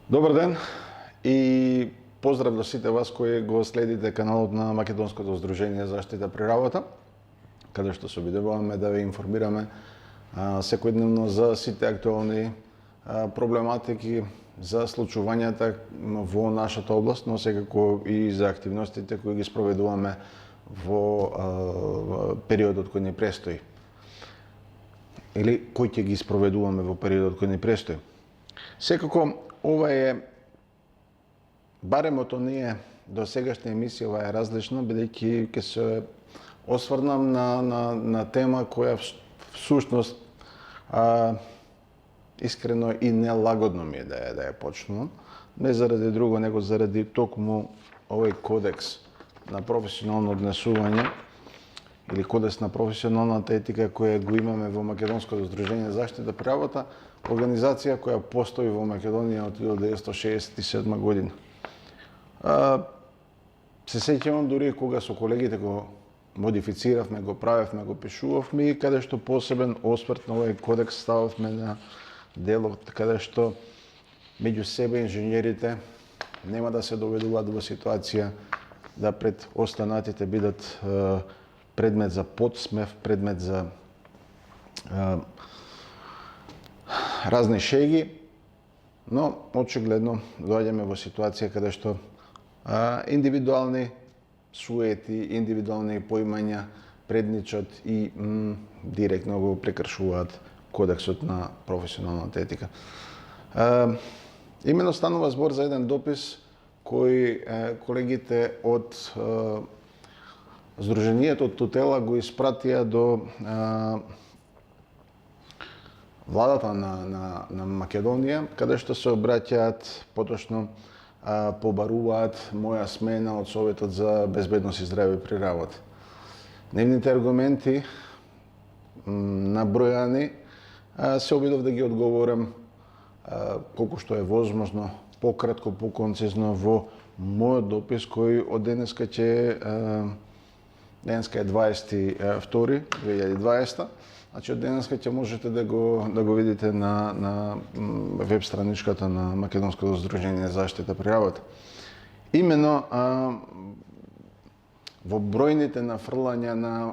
Добар ден и поздрав до сите вас кои го следите каналот на Македонското здружение за заштита при работа, каде што се обидуваме да ве информираме секојдневно за сите актуелни проблематики, за случувањата во нашата област, но секако и за активностите кои ги спроведуваме во периодот кој ни престои. Или кои ќе ги спроведуваме во периодот кој ни престои. Секако, ова е, барем од оние до сегашна емисија, ова е различно, бидејќи ќе се осврнам на тема која всушност искрено и нелагодно ми е да ја почнувам. Не заради друго, него заради токму овој кодекс на професионално однесување или кодекс на професионалната етика која го имаме во Македонското здружение за заштита при работа, организација која постои во Македонија од 1967 година. Се сеќавам дури кога со колегите го модифициравме, го правевме, го пишувавме и каде што посебен осврт на овој кодекс стававме на делот каде што меѓу себе инженерите нема да се доведуваат во ситуација да пред останатите бидат предмет за подсмев, предмет за разни шеги, но очигледно доаѓаме во ситуација каде што индивидуални суети, индивидуални поимања предничат и директно го прекршуваат кодексот на професионалната етика. Имено станува збор за еден допис кој колегите од Сдруженијето од Тутела го испратија до владата на Македонија, каде што се обраќаат, поточно побаруваат моја смена од Советот за безбедност и здравје при работа. Нивните аргументи набројани се обидов да ги одговорам колку што е возможно пократко, поконцизно во мојот допис кој од денеска денеска е 20.2.2020, значи од денеска ќе можете да го видите на веб страничката на Македонското здружение за заштита при работа. Имено во бројните нафрлања на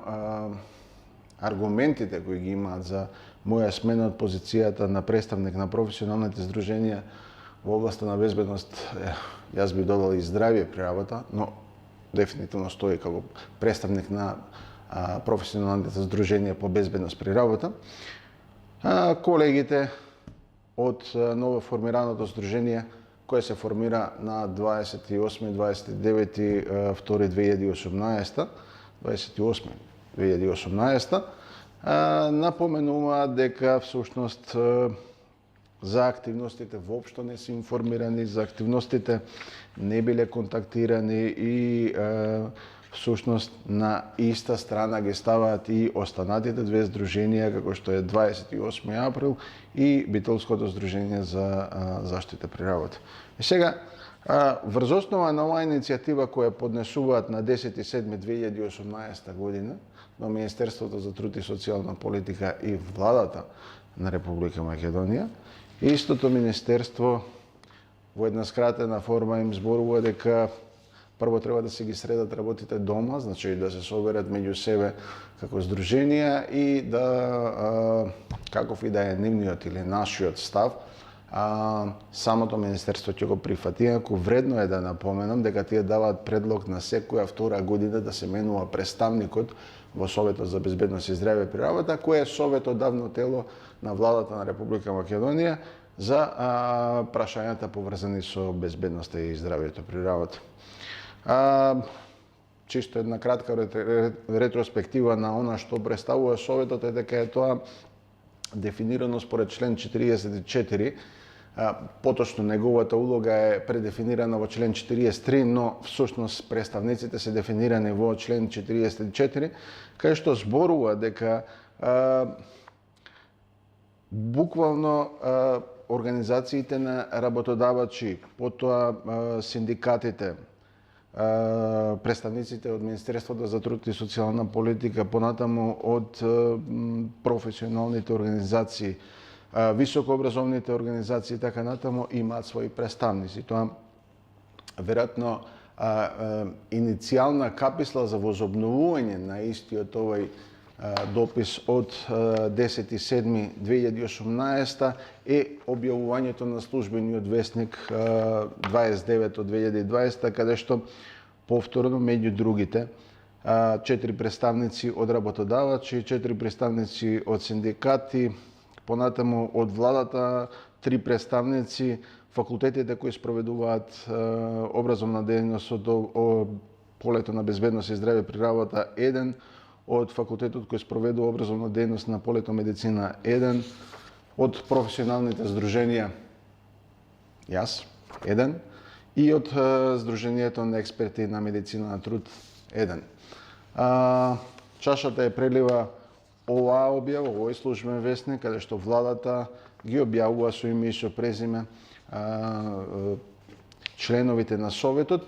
аргументите кои ги имаат за моја смена од позицијата на представник на професионалните здруженија во областа на безбедност, јас би додал и здравје при работа, но дефинитивно стои како представник на професионалните здруженија по безбедност при работа. Колегите од ново формираното здружение кое се формира на 28.2.2018, напоменуваат дека всушност за активностите воопшто не се информирани, за активностите не биле контактирани и всушност на иста страна ги ставаат и останатите две здруженија, како што е 28 април и Битолското здружение за заштита при работа. И сега, врз основа на оваа иницијатива која поднесуваат на 10.7.2018 година до Министерството за труд и социјална политика и владата на Република Македонија, истото министерство во една скратена форма им зборува дека прво треба да се ги средат работите дома, значи да се соберат меѓу себе како здруженија и да, каков и да е нивниот или нашиот став, самото министерство ќе го прифати, ако вредно е да напоменам дека тие даваат предлог на секоја втора година да се менува представникот во Советот за безбедност и здравје при работа, кој е советодавно тело на владата на Република Македонија за прашањата поврзани со безбедноста и здравјето при работа. Чисто една кратка ретроспектива на она што представува Советот е дека е тоа дефинирано според член 44, поточно неговата улога е предефинирана во член 43, но всушност представниците се дефинирани во член 44, кај што зборува дека буквално организациите на работодавачи, потоа синдикатите, представниците од Министерството за труд и социјална политика, понатаму од професионалните организации, високообразовните организации и така натаму имаат своји представници. Тоа веројатно иницијална каписла за возобновување на истиот овој допис од 10.7.2018 е објавувањето на службениот весник 29 од 2020, каде што повторно меѓу другите 4 представници од работодавачи, 4 представници од синдикати, понатаму од владата 3 представници, факултетите кои спроведуваат образовна дејност од полето на безбедност и здраве при работа 1, од факултетот кој спроведува образовна дејност на полето медицина 1, од професионалните здруженија јас 1 и од Здруженијето на експерти на медицина на труд 1. Чашата е прелива оваа објава, овој службен весник, каде што владата ги објавува со име и со презиме членовите на советот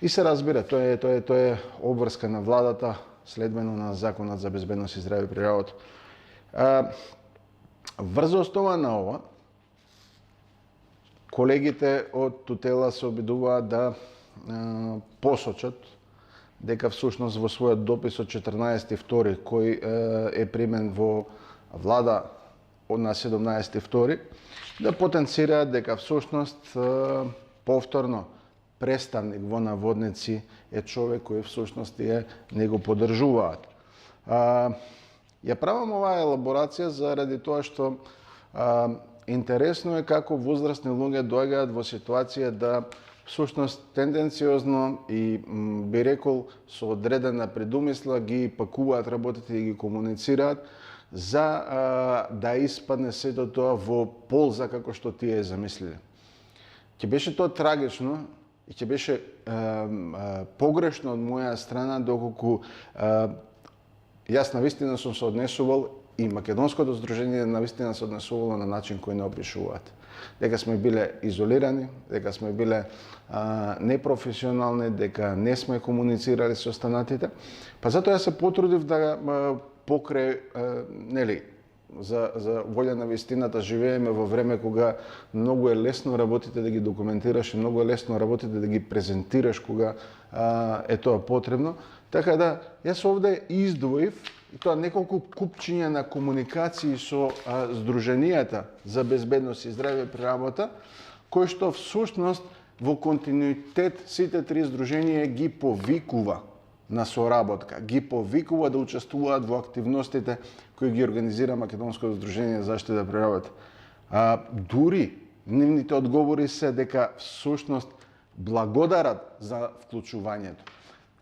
и се разбира, тоа е обврска на владата следбено на Законот за безбедност и здраве при работа. Врз основа на ова, колегите од тутела се обидуваат да посочат дека всушност во својот допис од 14.2. кој е примен во влада на 17.2. да потенцираат дека всушност повторно представник во наводници е човек кој всушност не го поддржуваат. Ја правам оваа елаборација заради тоа што интересно е како возрастни луѓе доаѓаат во ситуација да всушност тенденциозно и би рекол со одредена предумисла ги пакуваат работите и ги комуницираат за да испадне сето тоа во полза како што тие замислиле. Ќе беше тоа трагично и ќе беше погрешно од моја страна доколку јас навистина сум се однесувал и Македонското здружение навистина се однесувало на начин кој не опишуваат. Дека сме биле изолирани, дека сме биле непрофесионални, дека не сме комуницирали со останатите. Па затоа се потрудив да покрај за волја на вистината живееме во време кога многу е лесно работите да ги документираш и многу е лесно работите да ги презентираш кога е тоа потребно. Така да, јас овде издвоив и тоа неколку купчиња на комуникации со Здруженијата за безбедност и здравје при работа, кои што всушност во континуитет сите три здруженија ги повикува на соработка, ги повикува да учествуваат во активностите кои ги организира Македонското здружение за заштита при работа. Дури нивните одговори се дека всушност благодарат за вклучувањето.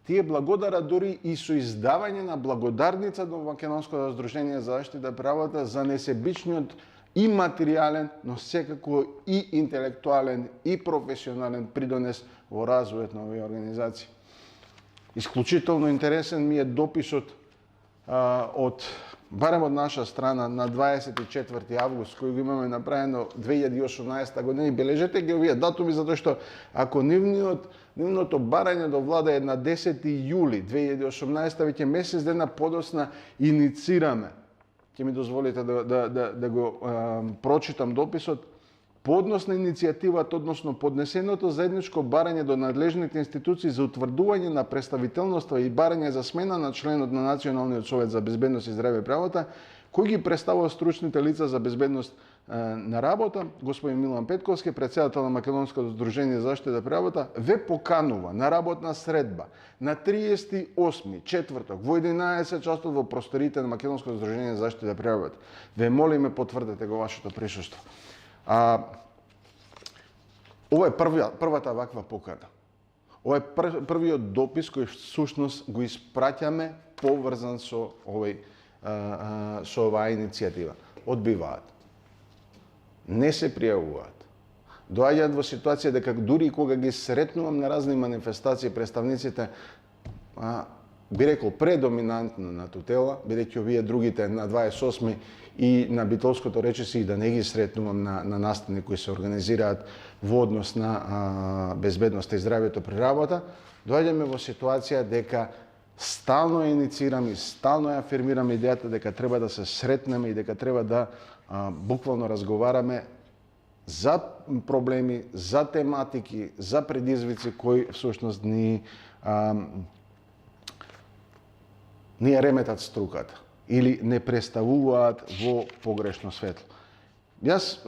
Тие благодарат дури и со издавање на благодарница до Македонското здружение за заштита при работа за несебичниот и материјален, но секако и интелектуален и професионален придонес во развојот на овие организации. Исклучително интересен ми е дописот барем од наша страна на 24 август, кој го имаме направено 2018 година, и бележете ги овие датуми, затоа што ако нивното барање до влада е на 10 јули 2018, веќе месец дена подосна иницираме. Ќе ми дозволите да го прочитам дописот. Поднос на иницијативата, односно поднесеното заедничко барање до надлежните институции за утврдување на представителноста и барање за смена на членот на Националниот совет за безбедност и здравје при работа, кој ги представува стручните лица за безбедност на работа, господин Милан Петковски, претседател на Македонското здружение за заштита при работа, ве поканува на работна средба на 38 четврток во 11 часот во просторите на Македонското здружение за заштита при работа. Ве молиме потврдете го вашето присуство. Ова е првата ваква покана. Ова е првиот допис кој всушност го испраќаме поврзан со оваа иницијатива. Одбиваат. Не се пријавуваат. Доаѓаат во ситуација дека дури кога ги сретнувам на разни манифестации представниците, би рекол предоминантно на тутела, бидејќи овие другите на 28 и на Битолското речиси и да не ги сретнувам на настани кои се организираат во однос на безбедноста и здравјето при работа, доаѓаме во ситуација дека стално ја иницирам и стално ја афирмирам идејата дека треба да се сретнеме и дека треба да буквално разговараме за проблеми, за тематики, за предизвици кои всушност ни ја реметат струката или не представуваат во погрешно светло. Јас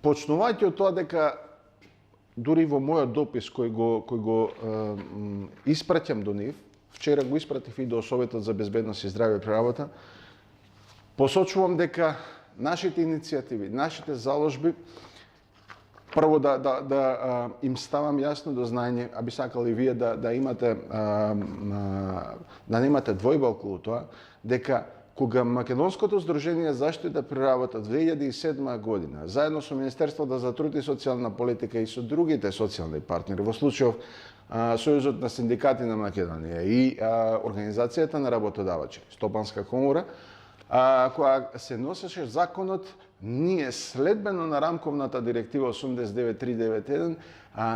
почнувајќи од тоа дека дури во мојот допис кој го испраќам до нив, вчера го испратив и до Советот за безбедност и здравје при работа, посочувам дека нашите иницијативи, нашите заложби, прво да им ставам јасно до знаење, а би сакал и вие да имате да немате двојба околу тоа, дека кога Македонското здружение за заштита при работа 2007 година, заедно со Министерството за труд и социјална политика и со другите социјални партнери, во случајов Сојузот на синдикати на Македонија и Организацијата на работодавачи, Стопанска комора, која се носеше законот, ние следбено на рамковната директива 89391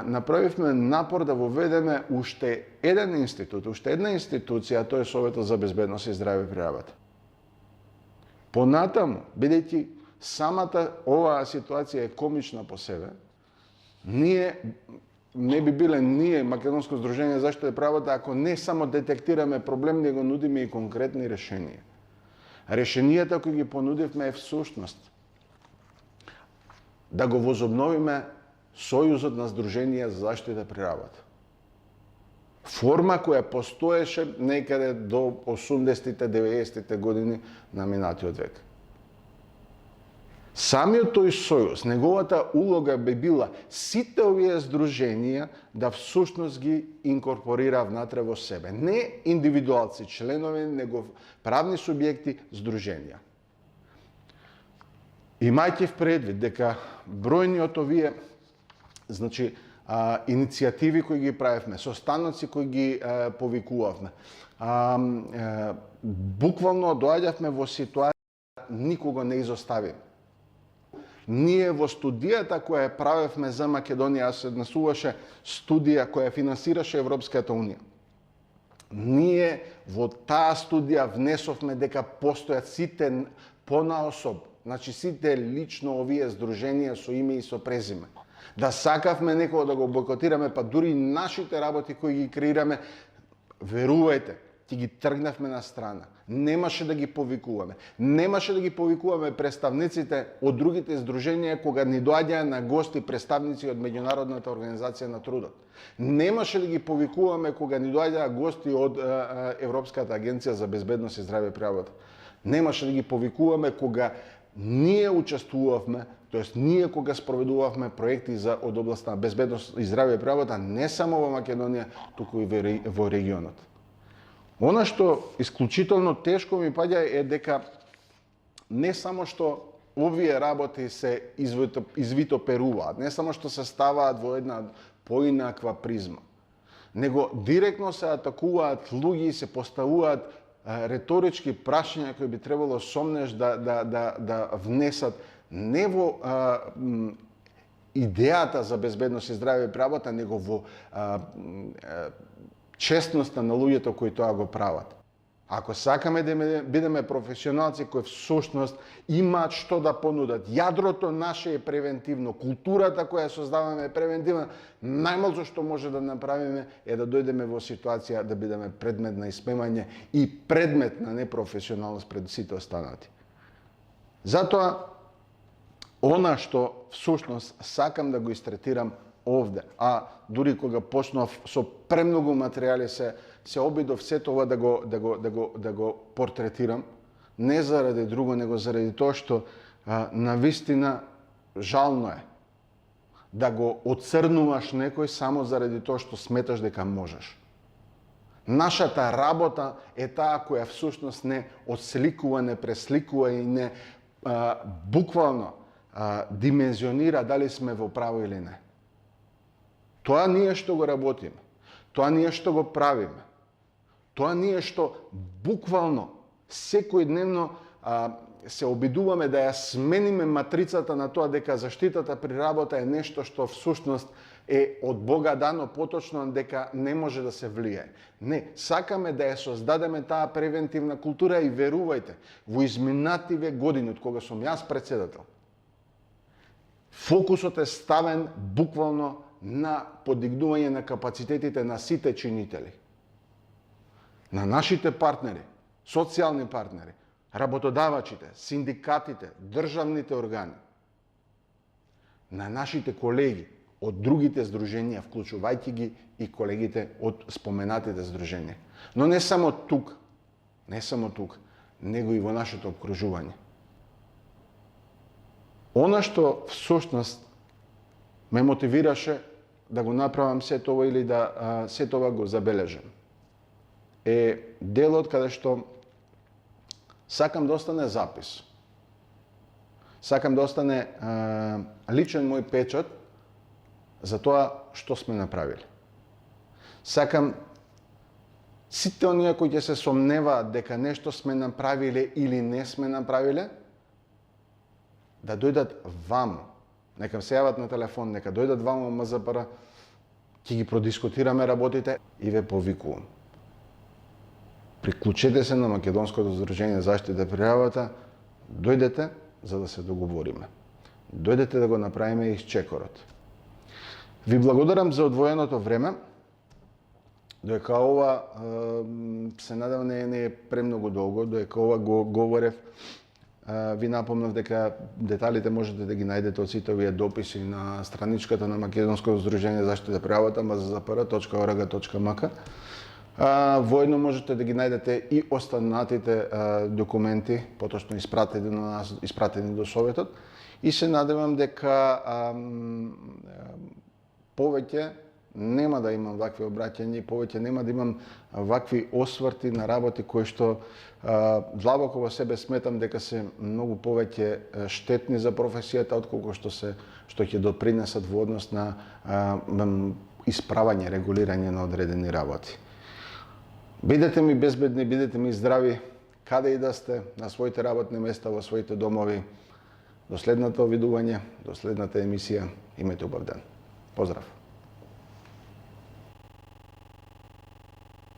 направивме напор да воведеме уште еден институт, уште една институција, тоа е Советот за безбедност и здравје при работа. Понатаму, бидејќи самата оваа ситуација е комична по себе, ние не би биле ние, Македонско здружение за заштита при работа, ако не само детектираме проблем, него нудиме и конкретни решенија. Решенијата кои ги понудивме е всушност да го возобновиме Сојузот на здруженија за заштита при работа. Форма која постоеше некаде до 80-тите, 90-тите години на минатиот век. Самиот тој сојуз, неговата улога би била сите овие здруженија да всушност ги инкорпорира внатре во себе. Не индивидуалци, членови, него правни субјекти, здруженија. Имајќи в предвид дека бројни од овие иницијативи кои ги правевме, состаноци кои ги повикувавме, буквално доаѓавме во ситуација никого не изоставиме. Ние во студијата која правевме за Македонија, се однесуваше студија која финансираше Европската Унија. Ние во таа студија внесовме дека постојат сите понаособ, значи сите лично овие здруженија со име и со презиме. Да сакавме некој да го бойкотираме, па дури нашите работи кои ги креираме, верувајте, ти ги тргнавме на страна. Немаше да ги повикуваме. Немаше да ги повикуваме представниците од другите здруженија кога ни доаѓаа на гости представници од Меѓународната организација на трудот. Немаше да ги повикуваме кога ни доаѓаа гости од Европската агенција за безбедност и здравје при работа. Немаше да ги повикуваме кога ние учествувавме, тоест ние кога спроведувавме проекти од област на безбедност и здравје при работа, не само во Македонија, туку и во регионот. Она што исклучително тешко ми паѓа е дека не само што овие работи се извитоперуваат, не само што се ставаат во една поинаква призма, него директно се атакуваат луѓе и се поставуваат реторички прашања кои би требало сомнеш да внесат не во идејата за безбедност и здравје при работа, него во честноста на луѓето кои тоа го прават. Ако сакаме да бидеме професионалци кои всушност имаат што да понудат, јадрото наше е превентивно, културата која создаваме е превентивна, најмалку што може да направиме е да дојдеме во ситуација да бидеме предмет на испемање и предмет на непрофесионалност пред сите останати. Затоа, она што всушност сакам да го истретирам овде, а дури кога почнав со премногу материјали се обидов сето ова да го портретирам, не заради друго, него заради тоа што навистина жално е да го оцрнуваш некој само заради тоа што сметаш дека можеш. Нашата работа е таа која всушност не отсликува, не пресликува и не буквално димензионира дали сме во право или не. Тоа ние што го работиме, тоа ние што го правиме, тоа ние што буквално секојдневно се обидуваме да ја смениме матрицата на тоа дека заштитата при работа е нешто што всушност е од Бога дано поточно дека не може да се влие. Не, сакаме да ја создадеме таа превентивна култура и верувајте, во изминативе години од кога сум јас председател, фокусот е ставен буквално на подигнување на капацитетите на сите чинители. На нашите партнери, социјални партнери, работодавачите, синдикатите, државните органи, на нашите колеги од другите здруженија, вклучувајќи ги и колегите од споменатите здруженија. Но не само тук, него и во нашето обкружување. Она што всушност ме мотивираше да го направам се тоа или да се тоа го забележам, е делот каде што сакам да остане запис. Сакам да остане личен мој печат за тоа што сме направиле. Сакам сите оние кои ќе се сомневаат дека нешто сме направиле или не сме направиле, да дојдат вамо. Нека се јават на телефон, нека дојдат вамо МЗПР, ќе ги продискутираме работите и ве повикувам. Приклучете се на Македонското здружение за заштита пријавата, дојдете за да се договориме. Дојдете да го направиме исчекорот. Ви благодарам за одвоеното време. Доека ова се надевам не е премногу долго, доека ова го говорев, ви напомнав дека деталите можете да ги најдете од сите овие дописи на страничката на Македонското здружение за заштита пријавата mzzpr.org.mk. Воедно можете да ги најдете и останатите документи, поточно испратени на нас, испратени до Советот, и се надевам дека повеќе нема да имам вакви обраќања, повеќе нема да имам вакви осврти на работи кои што длабоко во себе сметам дека се многу повеќе штетни за професијата отколку што ќе допринесат во однос на исправање, регулирање на одредени работи. Бидете ми безбедни, бидете ми здрави, каде и да сте, на своите работни места, во своите домови. До следното видување, до следната емисија, имајте убав ден. Поздрав!